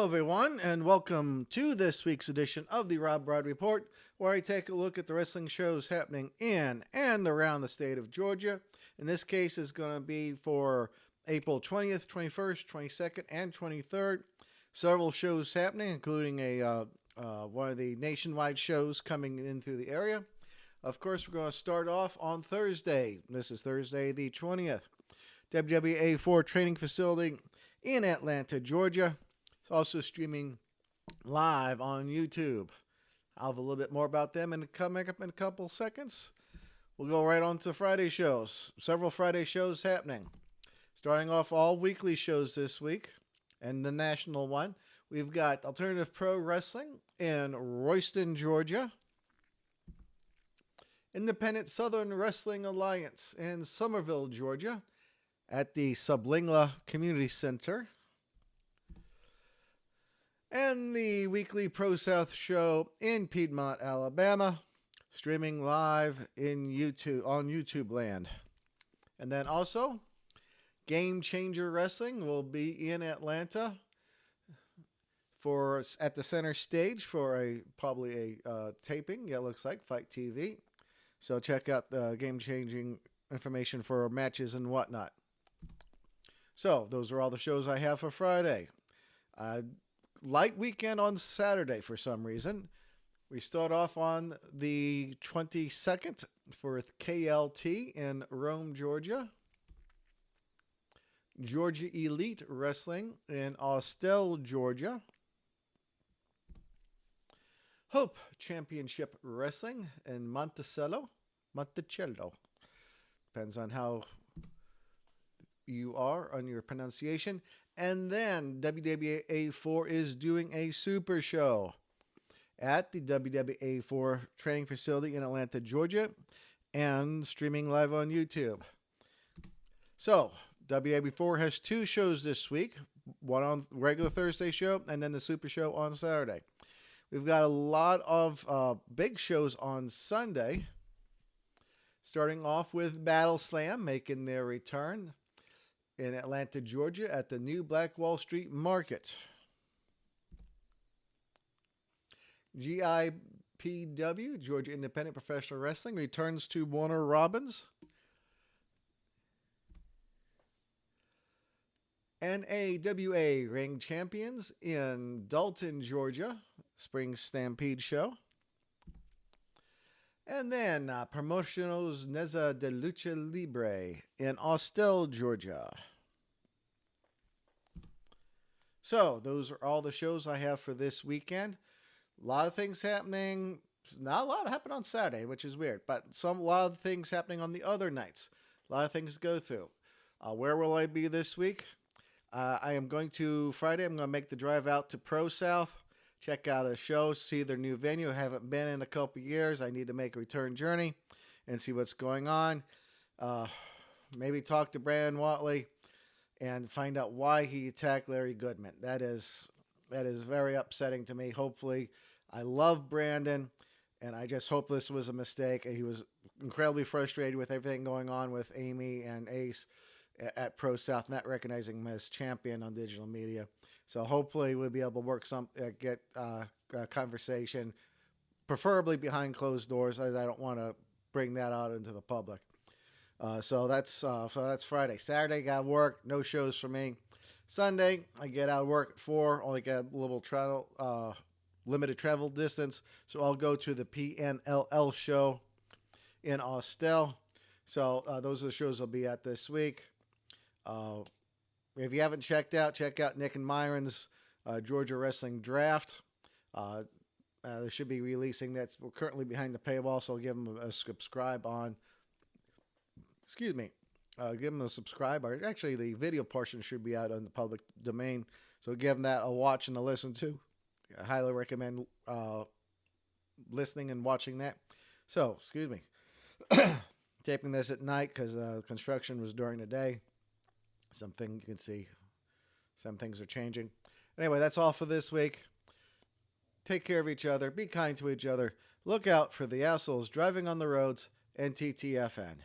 everyone, and welcome to this week's edition of the Rob Broad Report, where I take a look at the wrestling shows happening in and around the state of Georgia. In this case, is going to be for April 20th, 21st, 22nd, and 23rd. Several shows happening, including one of the nationwide shows coming in through the area. Of course, we're going to start off on Thursday. This is Thursday the 20th. WWA4 training facility in Atlanta, Georgia. It's also streaming live on YouTube. I'll have a little bit more about them coming up in a couple seconds. We'll go right on to Friday shows. Several Friday shows happening. Starting off all weekly shows this week and the national one. We've got Alternative Pro Wrestling in Royston, Georgia. Independent Southern Wrestling Alliance in Somerville, Georgia at the Sublingla Community Center. And the weekly Pro South show in Piedmont, Alabama, streaming live in YouTube on YouTube land. And then also, Game Changer Wrestling will be in Atlanta at the center stage for probably a taping. Yeah, it looks like Fight TV. So check out the game-changing information for matches and whatnot. So those are all the shows I have for Friday. Light weekend on Saturday for some reason. We start off on the 22nd for KLT in Rome, Georgia. Georgia Elite Wrestling in Austell, Georgia. Hope Championship Wrestling in Monticello. Depends on how you are on your pronunciation. And then WWA4 is doing a super show at the WWA4 training facility in Atlanta, Georgia, and streaming live on YouTube. So, WWA4 has two shows this week, one on regular Thursday show and then the super show on Saturday. We've got a lot of big shows on Sunday, starting off with Battle Slam making their return in Atlanta, Georgia at the new Black Wall Street Market. GIPW, Georgia Independent Professional Wrestling, returns to Warner Robins. NAWA Ring Champions in Dalton, Georgia, Spring Stampede Show. And then Promociones Neza de Lucha Libre in Austell, Georgia. So, those are all the shows I have for this weekend. A lot of things happening. Not a lot happened on Saturday, which is weird, but a lot of things happening on the other nights. A lot of things to go through. Where will I be this week? I am going to, Friday, I'm going to make the drive out to Pro South. Check out a show, see their new venue. I haven't been in a couple years. I need to make a return journey and see what's going on. Maybe talk to Brandon Watley and find out why he attacked Larry Goodman. That is very upsetting to me. Hopefully, I love Brandon, and I just hope this was a mistake. And he was incredibly frustrated with everything going on with Amy and Ace at Pro South, not recognizing him as champion on digital media. So hopefully we'll be able to work get a conversation, preferably behind closed doors, as I don't want to bring that out into the public. So that's Friday. Saturday, got work, no shows for me. Sunday, I get out of work at 4, only got a little limited travel distance, so I'll go to the PNLL show in Austell. So those are the shows I'll be at this week. If you haven't check out Nick and Myron's Georgia Wrestling Draft. They should be releasing that. We're currently behind the paywall, so I'll give them a subscribe on. Give them a subscribe. Actually, the video portion should be out on the public domain, so give them that a watch and a listen to. I highly recommend listening and watching that. So, taping this at night because construction was during the day. Something you can see, some things are changing. Anyway, that's all for this week. Take care of each other. Be kind to each other. Look out for the assholes driving on the roads and TTFN.